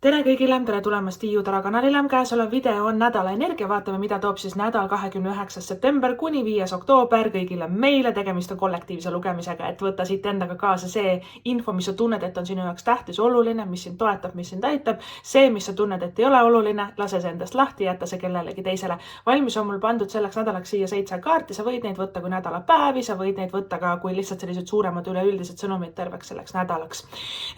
Tere kõigile, tere tulemast Tiiu Tara kanalile. Käesolev video on nädala energia. Vaatame, mida toob siis nädal 29. september kuni 5. oktoober kõigile meile. Tegemist on kollektiivse lugemisega, et võtta siit endaga kaasa see info, mis sa tunned, et on sinu jaoks tähtis, oluline, mis sind toetab, mis sind aitab. See, mis sa tunned, et ei ole oluline, lase see endast lahti, jätta see kellelegi teisele. Valmis on mul pandud selleks nädalaks siia 7 kaarti. Sa võid neid võtta kui nädalapäevi, sa võid neid võtta ka kui lihtsalt sellised suuremad üleüldised sõnumid terveks selleks nädalaks.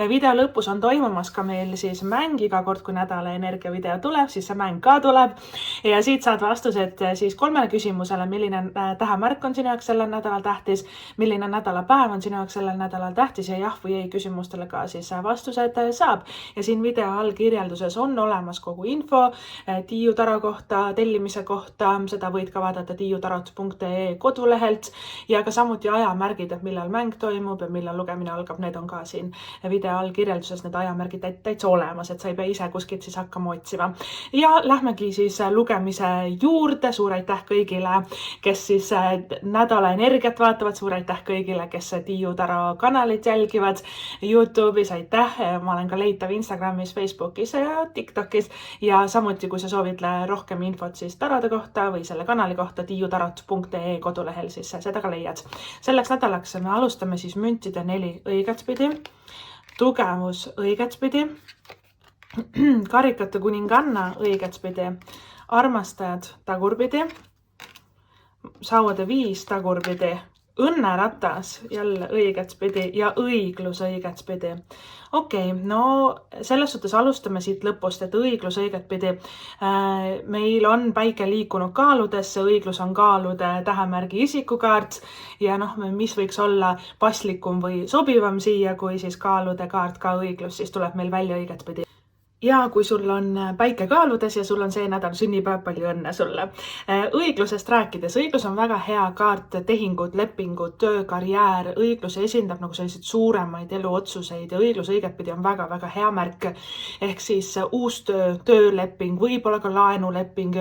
Video lõpus on toimumas ka meil siis mäng. Iga kord, kui nädala energiavideo tuleb, siis see mäng ka tuleb. Ja siit saad vastused siis 3 küsimusele, milline tähemärk on sinu jaoks sellel nädalal tähtis, milline nädalapäev on sinu jaoks sellel nädalal tähtis ja jah või ei küsimustele ka siis vastused saab. Ja siin video all kirjelduses on olemas kogu info Tiiu Tara kohta, tellimise kohta. Seda võid ka vaadata tiiutarot.ee kodulehelt ja ka samuti ajamärgid, et millal mäng toimub ja millal lugemine algab. Need on ka siin video all kirjelduses, need ajamärgid täitsa olemas, et sa ei pea ise kuskilt siis hakkama otsima. Ja lähmegi siis lugemise juurde. Suur aitäh kõigile, kes siis nädala energiat vaatavad. Suur aitäh kõigile, kes Tiiu Tara kanalit jälgivad YouTube'is. Aitäh! Ma olen ka leitav Instagramis, Facebookis ja TikTokis. Ja samuti, kui sa soovid rohkem infot siis tarade kohta või selle kanali kohta, tiiutarot.ee kodulehel, siis seda ka leiad. Selleks nädalaks me alustame siis müntide 4 õigetspidi, tugevus õigetspidi, karikate kuninganna õigetspidi, armastajad tagurpidi, sauade 5 tagurpidi, õnneratas jälle õigetspidi ja õiglus õigetspidi. Okei, no selles suhtes alustame siit lõpust, et õiglus õigetpidi. Meil on päike liikunud kaaludesse, õiglus on kaalude tähemärgi isikukaart ja mis võiks olla paslikum või sobivam siia, kui siis kaalude kaart ka õiglus, siis tuleb meil välja õigetpidi. Ja kui sul on päike kaaludes ja sul on see nädal sünnipäev, palju õnne sulle. Õiglusest rääkides, õiglus on väga hea kaart, tehingud, lepingud, töö, karjäär. Õiglus esindab nagu selliseid suuremaid eluotsuseid ja õiglus õigetpidi on väga-väga hea märk. Ehk siis uus töö, tööleping, võib-olla ka laenuleping,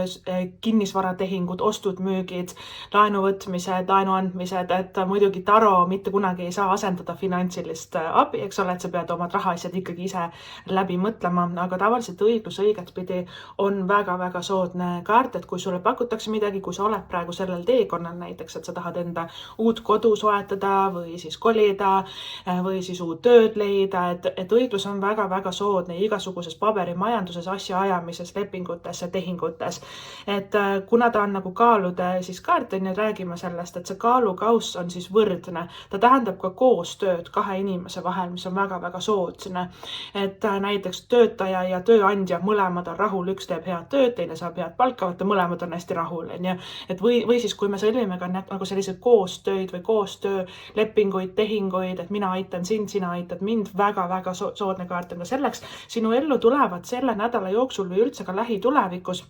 kinnisvaratehingud, ostud, müügid, laenu võtmised, laenu andmised, et muidugi taro mitte kunagi ei saa asendada finantsilist abi, eks ole, et sa pead omad rahaasjad ikkagi ise läbi mõtlema. Aga tavaliselt õiglus õigetpidi on väga-väga soodne kaart, et kui sulle pakutakse midagi, kui sa oled praegu sellel teekonnal näiteks, et sa tahad enda uut kodu soetada või siis kolida või siis uut tööd leida, et õiglus on väga-väga soodne igasuguses paberimajanduses, asjaajamises, lepingutes ja tehingutes. Et kuna ta on nagu kaalude siis kaart, nüüd räägime sellest, et see kaalukauss on siis võrdne. Ta tähendab ka koostööd 2 inimese vahel, mis on väga-väga soodsne. Et näiteks töötaja ja tööandja mõlemad on rahul, üks teeb head tööd, teine saab head palka, mõlemad on hästi rahul. Et või siis, kui me sõlmime ka nagu sellised koostööd või koostöölepinguid, tehinguid, et mina aitan sind, sina aitad mind, väga-väga soodne kaart on ka selleks. Sinu ellu tulevad selle nädala jooksul või üldse ka lähitulevikus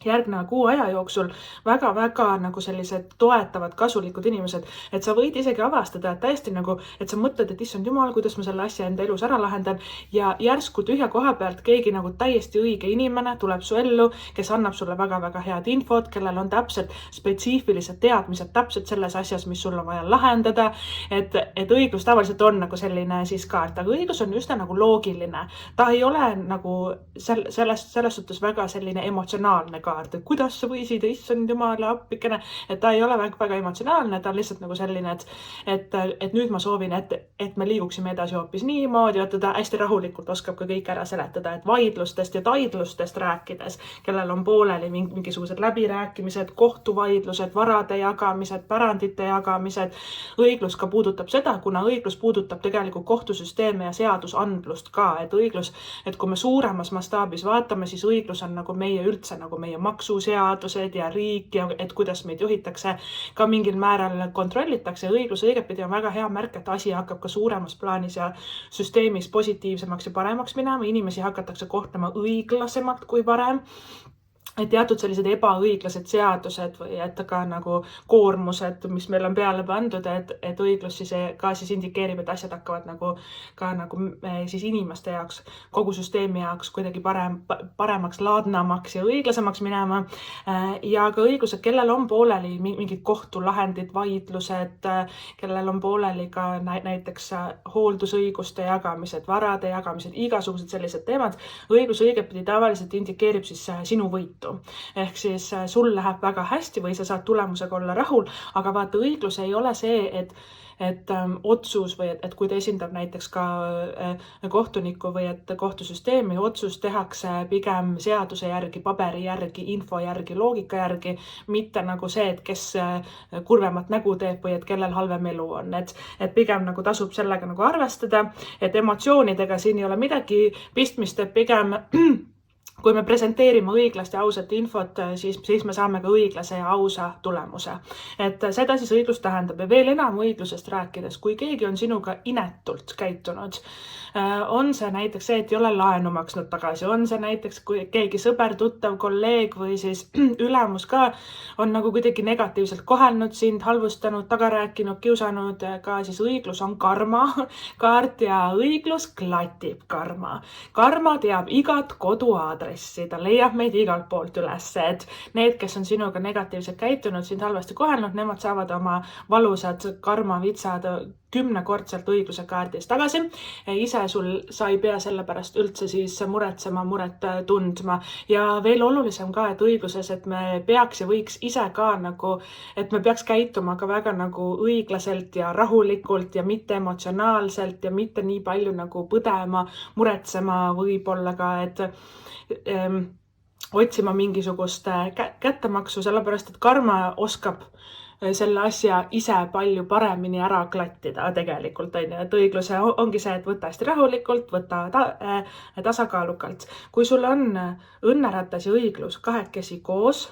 järgneva kuu aja jooksul väga-väga nagu sellised toetavad, kasulikud inimesed, et sa võid isegi avastada, et täiesti nagu, et sa mõtled, et issand jumal, kuidas ma selle asja enda elus ära lahendan ja järsku tühja koha pealt keegi nagu täiesti õige inimene tuleb su ellu, kes annab sulle väga-väga head infot, kellel on täpselt spetsiifilised teadmised täpselt selles asjas, mis sul on vaja lahendada, et õiglus tavaliselt on nagu selline siis kaart, aga õiglus on üsna nagu loogiline. Ta ei ole nagu selles suhtes väga selline emotsionaalne kaart, et kuidas sa võisid, issand jumala appikene, et ta ei ole väga emotsionaalne, ta on lihtsalt nagu selline, et nüüd ma soovin, et me liiguksime edasi hoopis niimoodi, et ta hästi rahulikult oskab ka kõik ära seletada, et vaidlustest ja taidlustest rääkides, kellel on pooleli mingisugused läbirääkimised, kohtuvaidlused, varade jagamised, pärandite jagamised. Õiglus ka puudutab seda, kuna õiglus puudutab tegelikult kohtusüsteeme ja seadusandlust ka, et õiglus, et kui me suuremas mastaabis vaatame, siis õiglus on nagu meie üldse nagu meie maksuseadused ja riik ja et kuidas meid juhitakse, ka mingil määral kontrollitakse. Õiglus õigetpidi on väga hea märk, et asi hakkab ka suuremas plaanis ja süsteemis positiivsemaks ja paremaks minema. Inimesi hakatakse kohtlema õiglasemalt kui varem. teatud sellised ebaõiglased seadused või et ka nagu koormused, mis meil on peale pandud, et õiglus siis ka siis indikeerib, et asjad hakkavad nagu ka nagu siis inimeste jaoks, kogu süsteemi jaoks kuidagi paremaks, laadnamaks ja õiglasemaks minema. Ja ka õiglused, kellel on pooleli mingid kohtulahendid, vaidlused, kellel on pooleli ka näiteks hooldusõiguste jagamised, varade jagamised, igasugused sellised teemad. Õiglus õigetpidi tavaliselt indikeerib siis sinu võitu. Ehk siis sul läheb väga hästi või sa saad tulemusega olla rahul, aga vaata, õiglus ei ole see, et otsus või et kui ta esindab näiteks ka kohtuniku või et kohtusüsteemi, otsus tehakse pigem seaduse järgi, paberi järgi, info järgi, loogika järgi, mitte nagu see, et kes kurvemat nägu teeb või et kellel halvem elu on. Et pigem nagu tasub sellega nagu arvestada, et emotsioonidega siin ei ole midagi pistmist, et pigem kui me presenteerime õiglast ja ausat infot, siis me saame ka õiglase ja ausa tulemuse. Et seda siis õiglus tähendab ja veel enam õiglusest rääkides, kui keegi on sinuga inetult käitunud, on see näiteks see, et ei ole laenu maksnud tagasi, on see näiteks, kui keegi sõber, tuttav, kolleeg või siis ülemus ka on nagu kuidagi negatiivselt kohelnud sind, halvustanud, taga rääkinud, kiusanud, ka siis õiglus on karma kaart ja õiglus klatib karma. Karma teab igat koduaadressi, ta leiab meid igalt poolt üles, et need, kes on sinuga negatiivselt käitunud, sind halvasti kohelnud, nemad saavad oma valusad karmavitsad 10-kordselt õigluse kaardis tagasi. Ise sa ei pea selle pärast üldse siis muretsema, muret tundma. Ja veel olulisem ka, et õigluses, et me peaks ja võiks ise ka nagu, et me peaks käituma ka väga nagu õiglaselt ja rahulikult ja mitte emotsionaalselt ja mitte nii palju nagu põdema, muretsema, võib-olla ka, et otsima mingisugust kättemaksu, sellepärast, et karma oskab selle asja ise palju paremini ära klattida tegelikult, et õigluse ongi see, et võta hästi rahulikult, võta tasakaalukalt. Kui sul on õnneratas ja õiglus kahekesi koos,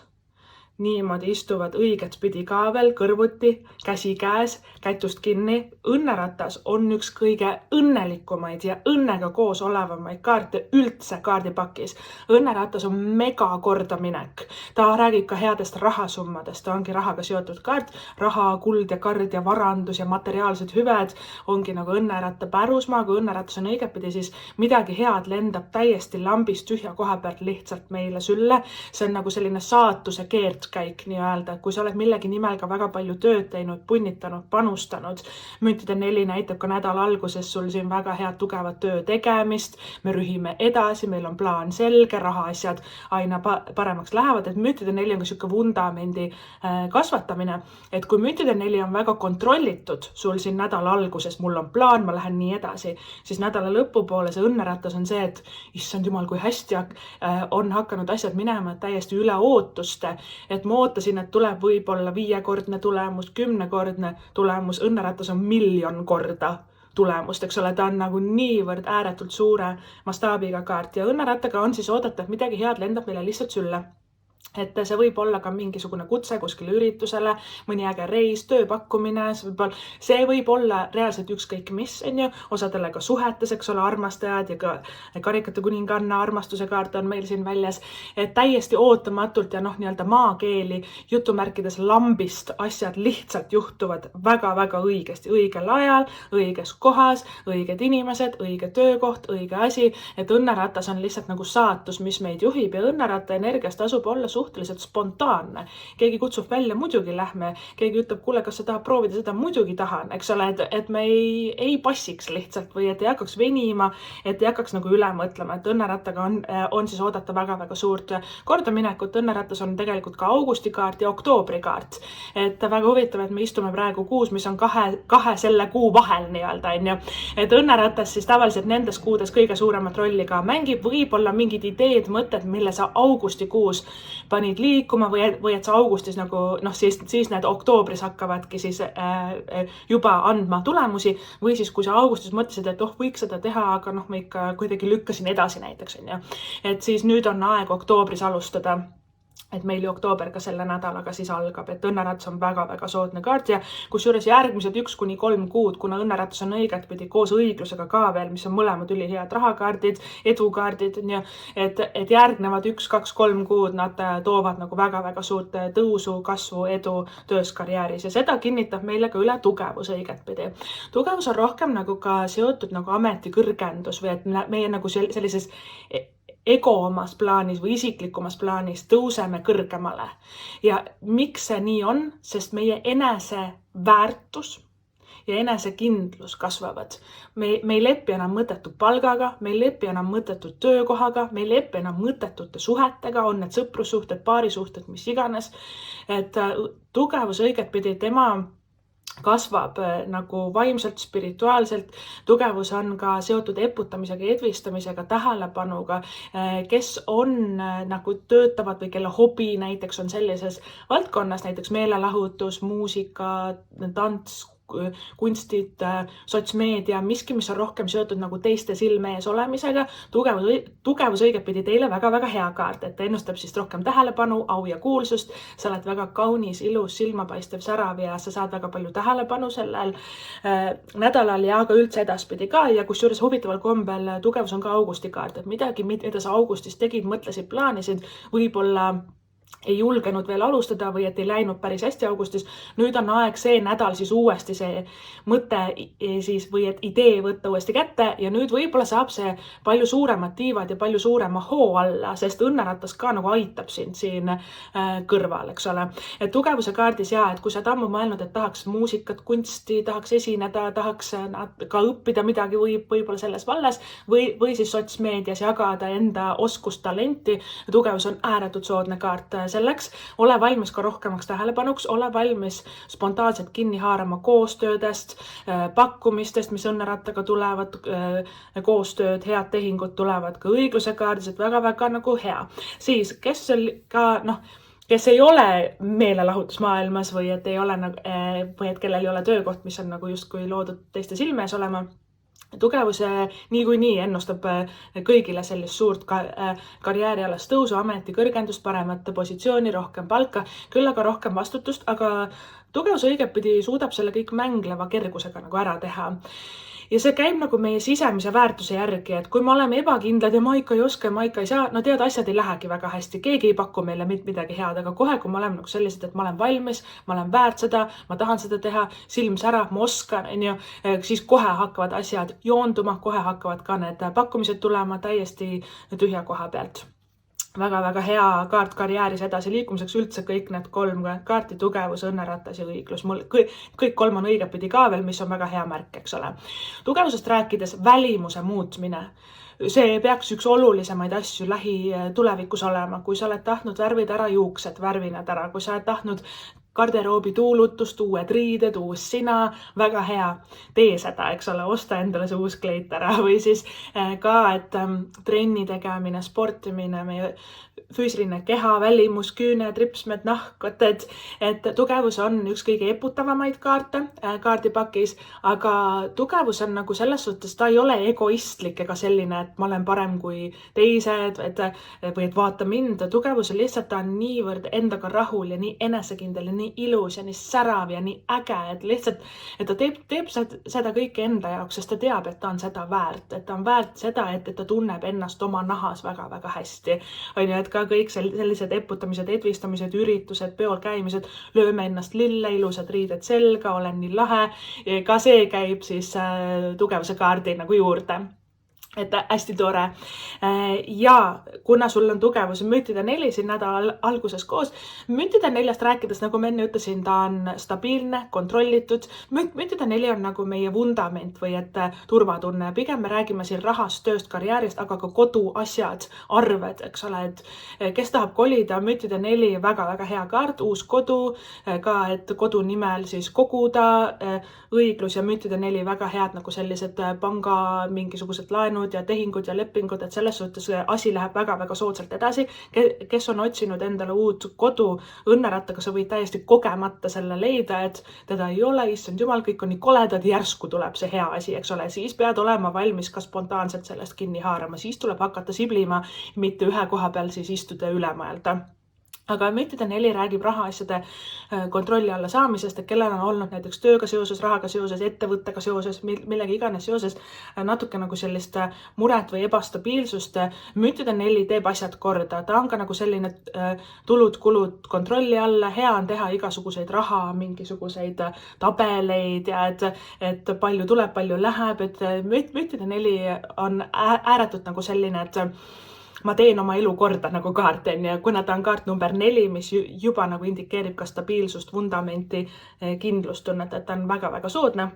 niimoodi istuvad õigetpidi ka veel kõrvuti, käsi käes, kätust kinni. Õnneratas on üks kõige õnnelikumaid ja õnnega koos olevamaid kaarte üldse kaardipakis. Õnneratas on mega kordaminek. Ta räägib ka headest rahasummadest, ta ongi rahaga seotud kaart. Raha, kuld ja kard ja varandus ja materiaalsed hüved ongi nagu õnneratta pärusmaa. Kui õnneratas on õigetpidi, siis midagi head lendab täiesti lambist tühja koha pealt lihtsalt meile sülle. See on nagu selline saatuse keert käik nii-öelda, kui sa oled millegi nimel ka väga palju tööd teinud, punnitanud, panustanud. Müntide 4 näitab ka nädala alguses sul siin väga head tugevat töö tegemist, me rühime edasi, meil on plaan selge, rahaasjad aina paremaks lähevad, et müntide 4 on ka siuke vundamendi kasvatamine, et kui müntide 4 on väga kontrollitud sul siin nädala alguses, mul on plaan, ma lähen nii edasi, siis nädala lõpupoole see õnneratas on see, et issand jumal, kui hästi on hakanud asjad minema täiesti üle ootuste, et ma ootasin, et tuleb võib-olla 5-kordne tulemus, 10-kordne tulemus, õnneratas on 1 miljon korda tulemust, eks ole, ta on nagu niivõrd ääretult suure mastaabiga kaart ja õnnerattaga on siis oodata, et midagi head lendab meile lihtsalt sülle. Et see võib olla ka mingisugune kutse kuskile üritusele, mõni äge reis, tööpakkumine, see võib olla reaalselt ükskõik mis, osadele ka suhetes, eks ole, armastajad ja ka karikate kuninganna armastuse kaart on meil siin väljas, et täiesti ootamatult ja nii-öelda maakeeli jutumärkides lambist asjad lihtsalt juhtuvad väga-väga õigesti, õigel ajal, õiges kohas, õiged inimesed, õige töökoht, õige asi, et õnneratas on lihtsalt nagu saatus, mis meid juhib ja õnneratta energiast tasub olla suhteliselt spontaanne. Keegi kutsub välja, muidugi lähme, keegi ütleb, kuule, kas sa tahad proovida seda, muidugi tahan, eks ole, et me ei passiks lihtsalt või et ei hakkaks venima, et ei hakkaks nagu üle mõtlema, et õnnerattaga on siis oodata väga-väga suurt kordaminekut. Õnneratas on tegelikult ka augusti kaart ja oktoobri kaart. Et väga huvitav, et me istume praegu kuus, mis on kahe selle kuu vahel nii-öelda, et õnneratas siis tavaliselt nendes kuudes kõige suuremat rolli ka mängib, võib-olla mingid ideed, mõtted, mille sa augustikuus panid liikuma või et sa augustis nagu, siis need oktoobris hakkavadki siis juba andma tulemusi või siis kui sa augustis mõtlesid, et võiks seda teha, aga ma ikka kuidagi lükkasin edasi näiteks, et siis nüüd on aeg oktoobris alustada et meil ju oktoober ka selle nädalaga siis algab, et õnneratas on väga-väga soodne kaart ja kusjuures järgmised 1-3 kuud, kuna õnneratas on õigetpidi koos õiglusega ka veel, mis on mõlemad ülihead rahakaardid, edukaardid, et järgnevad 1-2-3 kuud nad toovad nagu väga-väga suurt tõusu, kasvu, edu töös karjääris ja seda kinnitab meile ka üle tugevus õigetpidi. Tugevus on rohkem nagu ka seotud nagu ametikõrgendus või et meie nagu sellises ego omas plaanis või isiklikumas plaanis tõuseme kõrgemale. Ja miks see nii on? Sest meie eneseväärtus ja enesekindlus kasvavad. Me ei lepi enam mõttetu palgaga, me ei lepi enam mõttetu töökohaga, me ei lepi enam mõttetute suhetega, on need sõprussuhted, paarisuhted, mis iganes. Et tugevus õigetpidi tema kasvab nagu vaimselt, spirituaalselt. Tugevus on ka seotud eputamisega, edvistamisega, tähelepanuga, kes on nagu töötavad või kelle hobi näiteks on sellises valdkonnas, näiteks meelelahutus, muusika, tants, kunstid, sotsmeedia, miski, mis on rohkem seotud nagu teiste silme ees olemisega. Tugevus õigetpidi teile väga-väga hea kaart, et ennustab siis rohkem tähelepanu, au ja kuulsust. Sa oled väga kaunis, ilus, silmapaistev, särav ja sa saad väga palju tähelepanu sellel nädalal ja ka üldse edaspidi ka. Ja kusjuures huvitaval kombel tugevus on ka augusti kaart, et midagi, mida sa augustis tegid, mõtlesid, plaanisid, võib-olla ei julgenud veel alustada või et ei läinud päris hästi augustis. Nüüd on aeg see nädal siis uuesti see mõte siis või et idee võtta uuesti kätte ja nüüd võib-olla saab see palju suuremad tiivad ja palju suurema hoo alla, sest õnneratas ka nagu aitab sind siin kõrval, eks ole. Et tugevuse kaardis et kui sa oled ammu mõelnud, et tahaks muusikat, kunsti, tahaks esineda, tahaks ka õppida midagi võib-olla selles vallas või siis sotsmeedias jagada enda oskust, talenti. Tugevus on ääretult soodne kaart selleks, ole valmis ka rohkemaks tähelepanuks, ole valmis spontaanselt kinni haarama koostöödest, pakkumistest, mis õnnerattaga tulevad, koostööd, head tehingud tulevad ka õigluse kaardis, et väga-väga nagu hea. Siis, kes ei ole meelelahutusmaailmas või et ei ole või et kellel ei ole töökoht, mis on nagu justkui loodud teiste silme ees olema, tugevuse niikuinii ennustab kõigile sellist suurt karjäärialast tõusu, ameti kõrgendust, paremat positsiooni, rohkem palka, küll aga rohkem vastutust, aga tugevus õigetpidi suudab selle kõik mängleva kergusega nagu ära teha. Ja see käib nagu meie sisemise väärtuse järgi, et kui me oleme ebakindlad ja ma ikka ei oska ja ma ikka ei saa, no tead, asjad ei lähegi väga hästi, keegi ei paku meile midagi head, aga kohe, kui me oleme nagu sellised, et ma olen valmis, ma olen väärt seda, ma tahan seda teha, silm särab, ma oskan, siis kohe hakkavad asjad joonduma, kohe hakkavad ka need pakkumised tulema täiesti tühja koha pealt. Väga-väga hea kaart karjääris edasi liikumiseks üldse kõik need 3 kaarti, tugevus, õnneratas ja õiglus. Kõik 3 on õigetpidi ka veel, mis on väga hea märk, eks ole. Tugevusest rääkides välimuse muutmine. See peaks üks olulisemaid asju lähitulevikus olema. Kui sa oled tahtnud värvida ära juuksed, värvi need ära. Kui sa oled tahtnud garderoobi tuulutust, uued riided, uus sina, väga hea, tee seda, eks ole, osta endale see uus kleit ära või siis ka, et trenni tegemine, sportimine, meie füüsiline keha, välimus, küüned, ripsmed, nahk, et tugevus on üks kõige eputavamaid kaarte kaardipakis, aga tugevus on nagu selles suhtes, ta ei ole egoistlik ega selline, et ma olen parem kui teised või et vaata mind. Tugevus on lihtsalt, ta on niivõrd endaga rahul ja nii enesekindel ja nii ilus ja nii särav ja nii äge, et lihtsalt, et ta teeb seda kõike enda jaoks, sest ta teab, et ta on seda väärt, et ta on väärt seda, et ta tunneb ennast oma nahas väga-väga hästi. On ju, et ka kõik sellised eputamised, edvistamised, üritused, peol käimised, lööme ennast lille, ilusad riided selga, olen nii lahe. Ka see käib siis tugevuse kaardi nagu juurde. Et hästi tore. Ja kuna sul on tugevus müntide 4 siin nädala alguses koos, müntide 4-st rääkides, nagu ma enne ütlesin, ta on stabiilne, kontrollitud. Müntide 4 on nagu meie vundament või et turvatunne. Pigem me räägime siin rahast, tööst, karjäärist, aga ka koduasjad, arved, eks ole, et kes tahab kolida, müntide 4 väga-väga hea kaart, uus kodu, ka et kodu nimel siis koguda, õiglus ja müntide 4 väga head nagu sellised panga mingisugused laenud ja tehingud ja lepingud, et selles suhtes asi läheb väga-väga soodsalt edasi. Kes on otsinud endale uut kodu õnnerattaga, sa võid täiesti kogemata selle leida, et teda ei ole, issand jumal, kõik on nii koledad, järsku tuleb see hea asi, eks ole. Siis pead olema valmis ka spontaanselt sellest kinni haarama, siis tuleb hakata siblima, mitte ühe koha peal siis istuda ja üle mõelda. aga müntide 4 räägib rahaasjade kontrolli alla saamisest, et kellel on olnud näiteks tööga seoses, rahaga seoses, ettevõttega seoses, millega iganes seoses natuke nagu sellist muret või ebastabiilsust. müntide 4 teeb asjad korda, ta on ka nagu selline tulud-kulud kontrolli alla, hea on teha igasuguseid raha, mingisuguseid tabeleid ja et palju tuleb, palju läheb, et müntide 4 on ääretult nagu selline, et ma teen oma elu korda nagu kaart, ja kuna ta on kaart number 4, mis juba nagu indikeerib ka stabiilsust, vundamenti, kindlustunnet, et ta on väga-väga soodne,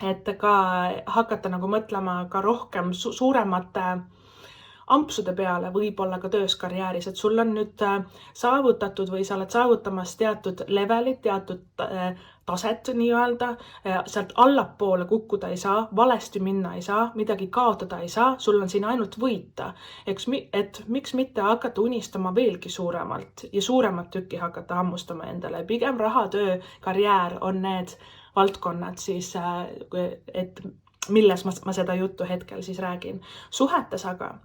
et ka hakata nagu mõtlema ka rohkem suuremate ampsude peale, võib-olla ka töös karjääris, et sul on nüüd saavutatud või sa oled saavutamas teatud levelit, teatud taset nii-öelda, sealt allapoole kukkuda ei saa, valesti minna ei saa, midagi kaotada ei saa, sul on siin ainult võita. Et miks mitte hakata unistama veelgi suuremalt ja suuremat tükki hakata hammustama endale. Pigem raha, töö, karjäär on need valdkonnad siis, et milles ma seda juttu hetkel siis räägin. Suhetes aga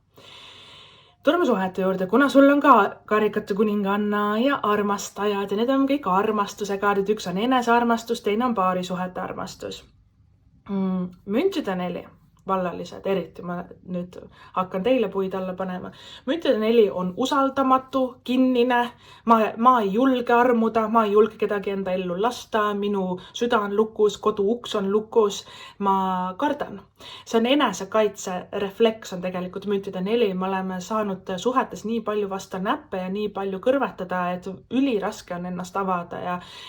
tuleme suhete juurde, kuna sul on ka karikate kuninganna ja armastajad ja need on kõik armastuse kaardid. Üks on enesearmastus, teine on paarisuhete armastus. Müntide 4, vallalised, eriti ma nüüd hakkan teile puid alla panema. Müntide 4 on usaldamatu, kinnine, ma ei julge armuda, ma ei julge kedagi enda ellu lasta, minu süda on lukus, kodu uks on lukus, ma kardan. See on enesekaitse refleks on tegelikult müntide 4. Me oleme saanud suhetes nii palju vasta näppe ja nii palju kõrvetada, et üliraske on ennast avada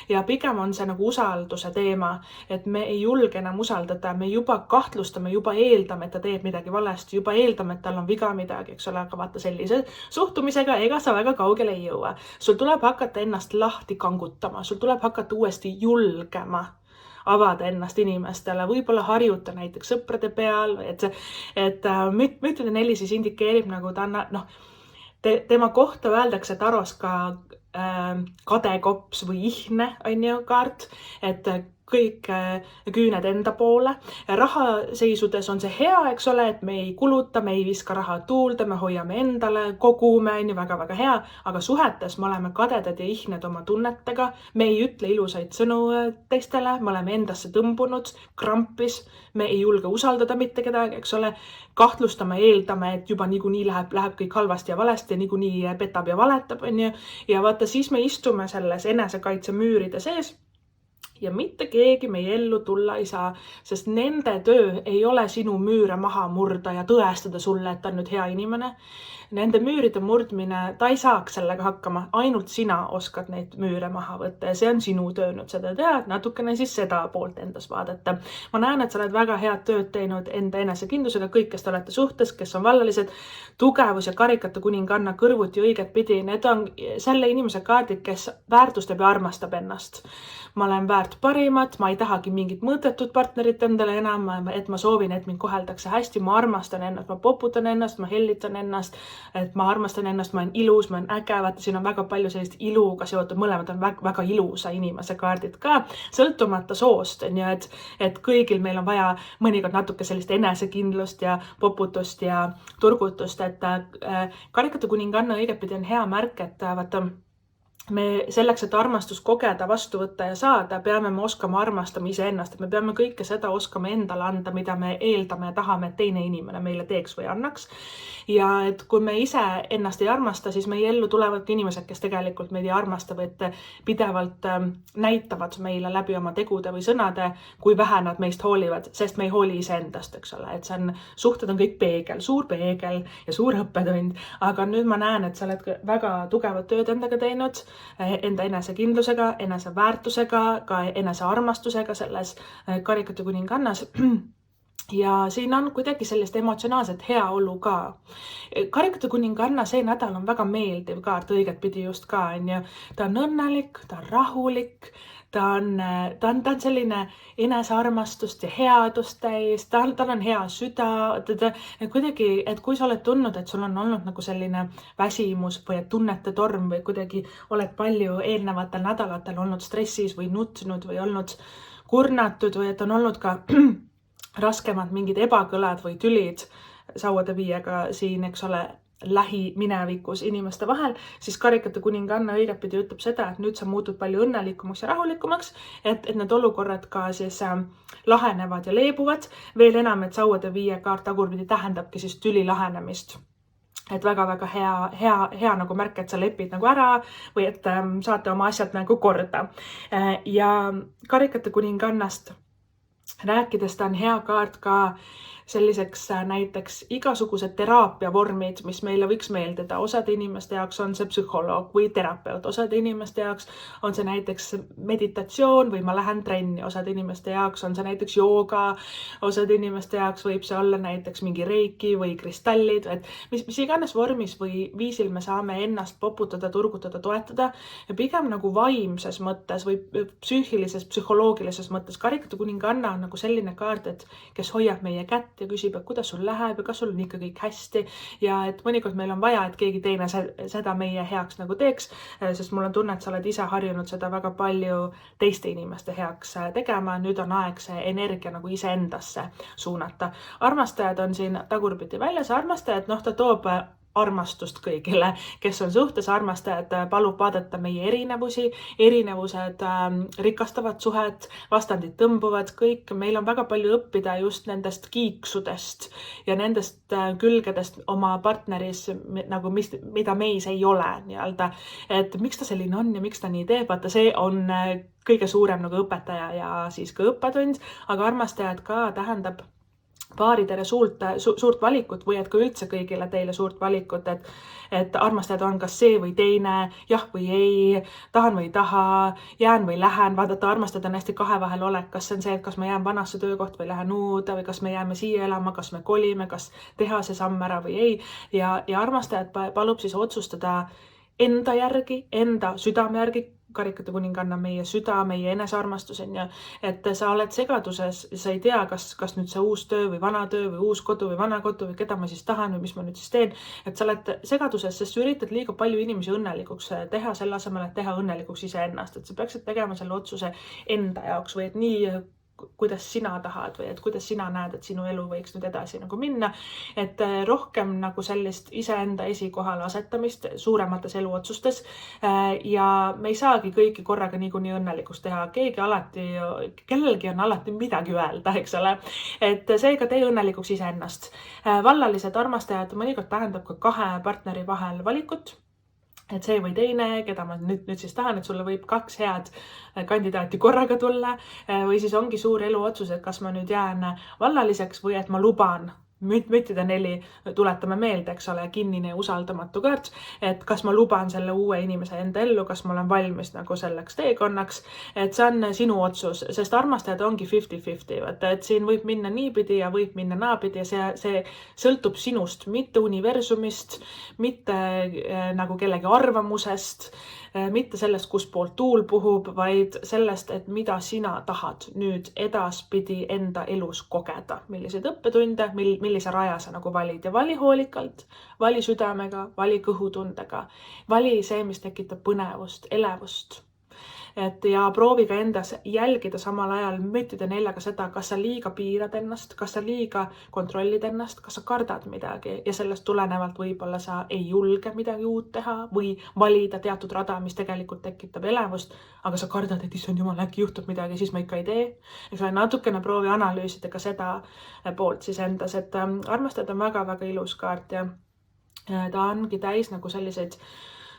ja pigem on see nagu usalduse teema, et me ei julge enam usaldada, me juba kahtlustame, juba eeldame, et ta teeb midagi valesti, juba eeldame, et tal on viga midagi, eks ole, aga vaata sellise suhtumisega ega sa väga kaugele ei jõua. Sul tuleb hakata ennast lahti kangutama, sul tuleb hakata uuesti julgema avada ennast inimestele, võib-olla harjuta näiteks sõprade peal, et müntide 4 siis indikeerib nagu ta on, tema kohta öeldakse taros ka kadekops või ihne on ju kaart, et kõik küüned enda poole. Rahaseisudes on see hea, eks ole, et me ei kuluta, me ei viska raha tuulde, me hoiame endale, kogume, on ju väga-väga hea, aga suhetes me oleme kadedad ja ihned oma tunnetega, me ei ütle ilusaid sõnu teistele, me oleme endasse tõmbunud, krampis, me ei julge usaldada mitte kedagi, eks ole, kahtlustame, eeldame, et juba niikuinii läheb kõik halvasti ja valesti ja niikuinii petab ja valetab, on ju, ja vaata, siis me istume selles enesekaitse müüride sees ja mitte keegi meie ellu tulla ei saa, sest nende töö ei ole sinu müüre maha murda ja tõestada sulle, et ta on nüüd hea inimene. Nende müüride murdmine, ta ei saaks sellega hakkama, ainult sina oskad neid müüre maha võtta ja see on sinu töö nüüd seda teha, natukene siis seda poolt endas vaadata. Ma näen, et sa oled väga head tööd teinud enda enesekindlusega, kõik, kes te olete suhtes, kes on vallalised, tugevus ja karikate kuninganna kõrvuti õiget pidi, need on selle inimese kaardid, kes väärtustab ja armastab ennast. Ma olen väärt parimat, ma ei tahagi mingit mõõtetut partnerit endale enam, et ma soovin, et mind koheldakse hästi, ma armastan ennast, ma poputan ennast, ma hellitan ennast, et ma armastan ennast, ma olen ilus, ma olen äge, vaata, siin on väga palju sellist iluga seotud, mõlemad on väga ilusa inimese kaardid ka, sõltumata soost, et kõigil meil on vaja mõnikord natuke sellist enesekindlust ja poputust ja turgutust, et karikate kuninganna õigetpidi on hea märk, et vaata, me selleks, et armastust kogeda, vastu võtta ja saada, peame me oskama armastama iseennast, et me peame kõike seda oskama endale anda, mida me eeldame ja tahame, et teine inimene meile teeks või annaks. Ja et kui me ise ennast ei armasta, siis meie ellu tulevad inimesed, kes tegelikult meid ei armasta, või et pidevalt näitavad meile läbi oma tegude või sõnade, kui vähe nad meist hoolivad, sest me ei hooli iseendast, eks ole, et suhted on kõik peegel, suur peegel ja suur õppetund, aga nüüd ma näen, et sa oled väga tugevat tööd endaga teinud, enda enesekindlusega, eneseväärtusega, ka enesearmastusega selles karikate kuningannas. Ja siin on kuidagi sellist emotsionaalset heaolu ka. Karikate kuninganna see nädal on väga meeldiv kaart, õiget pidi just ka, on ju. Ta on õnnelik, ta on rahulik, ta on selline enesearmastust ja headust täis, tal on hea süda, kuidagi, et kui sa oled tundnud, et sul on olnud nagu selline väsimus või et tunnete torm või kuidagi oled palju eelnevatel nädalatel olnud stressis või nutnud või olnud kurnatud või et on olnud ka raskemad mingid ebakõlad või tülid sauade viiega siin, eks ole, lähiminevikus inimeste vahel, siis karikate kuninganna õigetpidi ütleb seda, et nüüd sa muutud palju õnnelikumaks ja rahulikumaks, et need olukorrad ka siis lahenevad ja leebuvad. Veel enam, et sauade 5 kaart tagurpidi tähendabki siis tüli lahenemist. Et väga-väga hea nagu märk, et sa lepid nagu ära või et saate oma asjad nagu korda. Ja karikate kuningannast rääkides ta on hea kaart ka selliseks näiteks igasugused teraapiavormid, mis meile võiks meeldida. Osade inimeste jaoks on see psühholoog või terapeut, osade inimeste jaoks on see näiteks meditatsioon või ma lähen trenni, osade inimeste jaoks on see näiteks jooga, osade inimeste jaoks võib see olla näiteks mingi reiki või kristallid, et mis iganes vormis või viisil me saame ennast poputada, turgutada, toetada ja pigem nagu vaimses mõttes või psüühilises, psühholoogilises mõttes. Karikate kuninganna on nagu selline kaart, et kes hoiab meie kätt ja küsib, et kuidas sul läheb ja kas sul on ikka kõik hästi ja et mõnikord meil on vaja, et keegi teine seda meie heaks nagu teeks, sest mul on tunne, et sa oled ise harjunud seda väga palju teiste inimeste heaks tegema. Nüüd on aeg see energia nagu iseendasse suunata. Armastajad on siin tagurpidi väljas. Armastajad, ta toob armastust kõigile, kes on suhtes. Armastajad palub vaadata meie erinevusi, erinevused rikastavad suhet, vastandid tõmbuvad kõik. Meil on väga palju õppida just nendest kiiksudest ja nendest külgedest oma partneris, nagu mida meis ei ole nii-öelda, et miks ta selline on ja miks ta nii teeb. Vaata, see on kõige suurem nagu õpetaja ja siis ka õppetund, aga armastajad ka tähendab paaridele suurt valikut või et ka üldse kõigile teile suurt valikut, et armastajad on kas see või teine, jah või ei, tahan või ei taha, jään või lähen. Vaadata, armastajad on hästi kahe vahel olek, kas see on see, et kas ma jään vanasse töökoht või lähen uude või kas me jääme siia elama, kas me kolime, kas teha see samm ära või ei. Ja armastajad palub siis otsustada enda järgi, enda südame järgi. Karikate kuninganna meie süda, meie enesearmastus on ja et sa oled segaduses, sa ei tea, kas nüüd see uus töö või vana töö või uus kodu või vana kodu või keda ma siis tahan või mis ma nüüd siis teen, et sa oled segaduses, sest sa üritad liiga palju inimesi õnnelikuks teha selle asemel, et teha õnnelikuks iseennast, et sa peaksid tegema selle otsuse enda jaoks või et nii kuidas sina tahad või et kuidas sina näed, et sinu elu võiks nüüd edasi nagu minna, et rohkem nagu sellist iseenda esikohale asetamist suuremates eluotsustes ja me ei saagi kõiki korraga niikuinii õnnelikuks teha. Kellelgi on alati midagi öelda, eks ole, et seega tee õnnelikuks iseennast. Vallalised armastajad mõnikord tähendab ka kahe partneri vahel valikut, et see või teine, keda ma nüüd siis tahan, et sulle võib 2 head kandidaati korraga tulla või siis ongi suur eluotsus, et kas ma nüüd jään vallaliseks või et ma luban müttide 4, tuletame meelde, eks ole, kinnine ja usaldamatu kaart, et kas ma luban selle uue inimese enda ellu, kas ma olen valmis nagu selleks teekonnaks, et see on sinu otsus, sest armastajad ongi 50-50, et siin võib minna niipidi ja võib minna naapidi ja see sõltub sinust, mitte universumist, mitte nagu kellegi arvamusest, mitte sellest, kus poolt tuul puhub, vaid sellest, et mida sina tahad nüüd edaspidi enda elus kogeda, milliseid õppetunde, millise raja sa nagu valid ja vali hoolikalt, vali südamega, vali kõhutundega, vali see, mis tekitab põnevust, elevust. Ja proovi ka endas jälgida samal ajal müttide 4-ga seda, kas sa liiga piirad ennast, kas sa liiga kontrollid ennast, kas sa kardad midagi ja sellest tulenevalt võib-olla sa ei julge midagi uut teha või valida teatud rada, mis tegelikult tekitab elevust, aga sa kardad, et issand jumal, äkki juhtub midagi, siis ma ikka ei tee. Eks ole, natukene proovi analüüsida ka seda poolt siis endas, et armastajad on väga-väga ilus kaart ja ta ongi täis nagu selliseid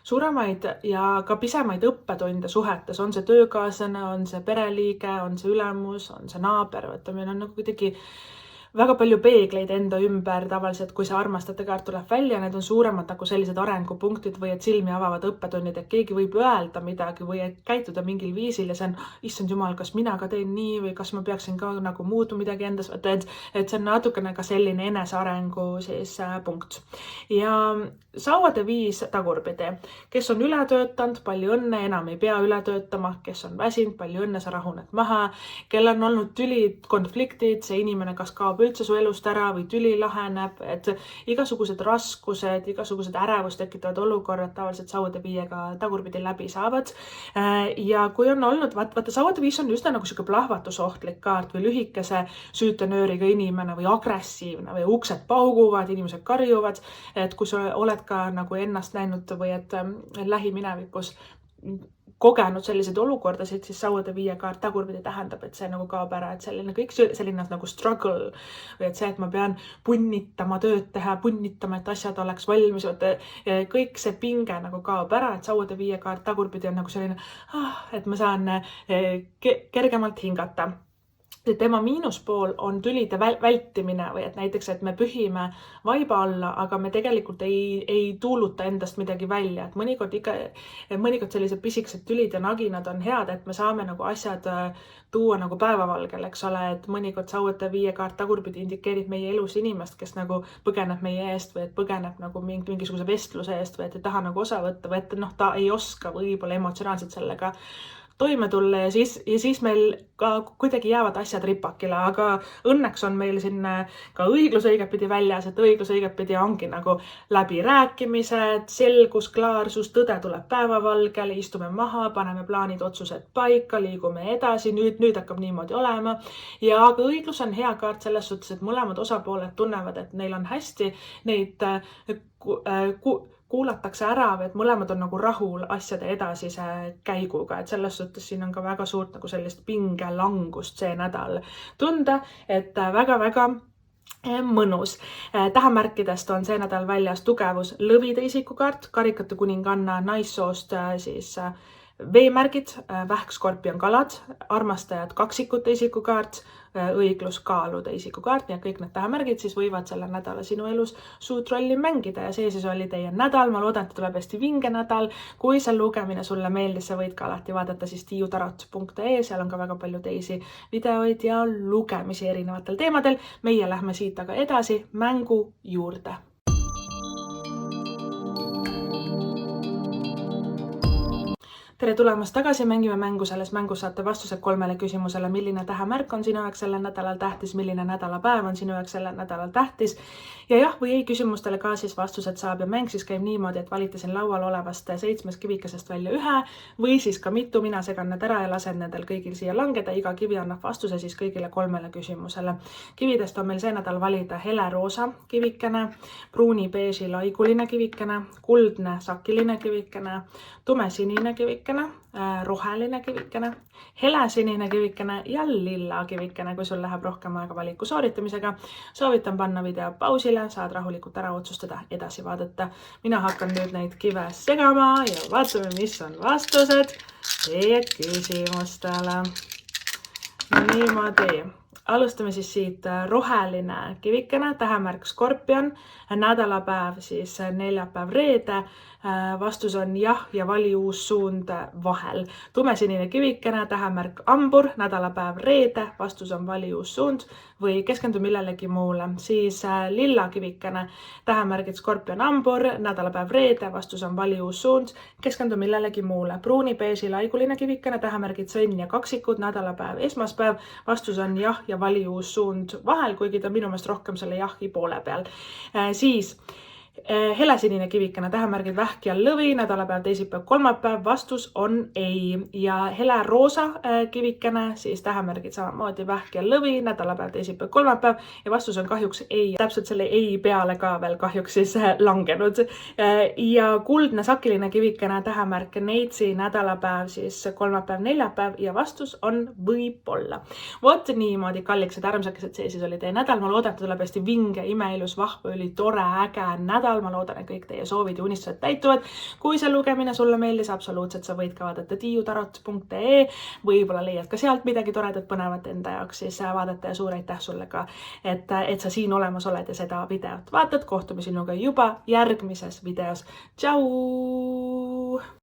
suuremaid ja ka pisemaid õppetunde suhetes, on see töökaaslane, on see pereliige, on see ülemus, on see naaber, vaata meil on nagu kuidagi väga palju peegleid enda ümber tavaliselt, kui see armastajate kaart tuleb välja, need on suuremad nagu sellised arengupunktid või et silmi avavad õppetunnid, et keegi võib öelda midagi või et käituda mingil viisil ja see on, issand jumal, kas mina ka teen nii või kas ma peaksin ka nagu muutma midagi endas, et see on natukene ka selline enesearengu siis punkt. Ja sauade 5 tagurpidi, kes on üle töötanud, palju õnne, enam ei pea üle töötama, kes on väsinud, palju õnne, sa rahuned maha, kel on olnud tülid, konfliktid, see inimene kas kaob üldse su elust ära või tüli laheneb, et igasugused raskused, igasugused ärevust tekitavad olukorrad tavaliselt sauade viiega tagurpidi läbi saavad. Ja kui on olnud, vaata sauade viis on üsna nagu siuke plahvatusohtlik kaart või lühikese süütenööriga inimene või agressiivne või uksed pauguvad, inimesed karjuvad, et kui sa oled ka nagu ennast näinud või et lähiminevikus kogenud selliseid olukordasid, siis sauade viie kaart tagurpidi tähendab, et see nagu kaob ära, et selline kõik selline nagu struggle või et see, et ma pean punnitama tööd teha, punnitama, et asjad oleks valmis, kõik see pinge nagu kaob ära, et sauade viie kaart tagurpidi on nagu selline, et ma saan kergemalt hingata. Tema miinuspool on tülide vältimine või et näiteks, et me pühime vaiba alla, aga me tegelikult ei tuuluta endast midagi välja, et mõnikord sellised pisikesed tülid ja naginad on head, et me saame nagu asjad tuua nagu päevavalgel, eks ole, et mõnikord sauade viie kaart tagurpidi indikeerib meie elus inimest, kes nagu põgeneb meie eest või et põgeneb nagu mingisuguse vestluse eest või et ei taha nagu osa võtta või et ta ei oska võib-olla emotsionaalselt sellega toime tulla ja siis meil ka kuidagi jäävad asjad ripakile, aga õnneks on meil siin ka õiglus õigetpidi väljas, et õiglus õigetpidi ongi nagu läbirääkimised, selgus, klaarsus, tõde tuleb päevavalgele, istume maha, paneme plaanid, otsused paika, liigume edasi, nüüd hakkab niimoodi olema. Ja aga õiglus on hea kaart selles suhtes, et mõlemad osapooled tunnevad, et neil on hästi, neid kuulatakse ära või et mõlemad on nagu rahul asjade edasise käiguga, et selles suhtes siin on ka väga suurt nagu sellist pingelangust see nädal tunda, et väga-väga mõnus. Tähemärkidest on see nädal väljas tugevus, lõvide isikukaart, karikate kuninganna, naissoost siis veemärgid, vähk, skorpion, kalad, armastajad, kaksikute isikukaart, õiglus, kaalude isikukaart ja kõik need tähemärgid siis võivad selle nädala sinu elus suurt rolli mängida ja see siis oli teie nädal. Ma loodan, et tuleb hästi vinge nädal. Kui see lugemine sulle meeldis, sa võid ka alati vaadata siis tiiutarot.ee, seal on ka väga palju teisi videoid ja lugemisi erinevatel teemadel. Meie lähme siit aga edasi mängu juurde. Tere tulemast tagasi, mängime mängu. Selles mängus saate vastused 3 küsimusele, milline tähemärk on sinu jaoks sellel nädalal tähtis, milline nädalapäev on sinu jaoks sellel nädalal tähtis ja jah või ei küsimustele ka siis vastused saab ja mäng siis käib niimoodi, et valite siin laual olevast 7 kivikesest välja ühe või siis ka mitu, mina segan need ära ja lasen nendel kõigil siia langeda, iga kivi annab vastuse siis kõigile 3 küsimusele. Kividest on meil see nädal valida heleroosa kivikene, pruuni beeži laiguline kivikene, kuldne sakiline kivikene, tumesinine kivikene, roheline kivikene, helesinine kivikene ja lilla kivikene. Kui sul läheb rohkem aega valiku sooritamisega, soovitan panna video pausile, saad rahulikult ära otsustada, edasi vaadata. Mina hakkan nüüd neid kive segama ja vaatame, mis on vastused teie küsimustele. Niimoodi. Alustame siis siit roheline kivikene, tähemärk skorpion, nädalapäev siis neljapäev, reede, vastus on jah ja vali uus suund vahel. Tumesinine kivikene, tähemärk ambur, nädalapäev reede, vastus on vali uus suund või keskendu millelegi muule. Siis lilla kivikene, tähemärgid skorpion ambur, nädalapäev reede, vastus on vali uus suund, keskendu millelegi muule. Pruuni beeži laiguline kivikene, tähemärgid sõnn ja kaksikud, nädalapäev esmaspäev, vastus on jah ja vali uus suund vahel, kuigi ta minu meelest rohkem selle jahi poole peal. Siis helesinine kivikene, tähemärgid vähk ja lõvi, nädalapäev, teisipäev, kolmapäev, vastus on ei. Ja heleroosa kivikene, siis tähemärgid samamoodi vähk ja lõvi, nädalapäev, teisipäev, kolmapäev ja vastus on kahjuks ei. Täpselt selle ei peale ka veel kahjuks siis langenud. Ja kuldne sakiline kivikene, tähemärk neitsi, nädalapäev, siis kolmapäev, neljapäev ja vastus on võib-olla. Vot niimoodi, kalliksed armsakesed, see siis oli teie nädal. Ma loodan, et tuleb hästi vinge, imeilus, vahva, oli tore, äge nädal. Ma loodan, et kõik teie soovid ja unistused täituvad. Kui see lugemine sulle meeldis, absoluutselt sa võid ka vaadata tiiutarot.ee, võib-olla leiad ka sealt midagi toredat põnevat enda jaoks, siis vaadata ja suur aitäh sulle ka, et sa siin olemas oled ja seda videot vaatad. Kohtume sinuga juba järgmises videos. Tšau!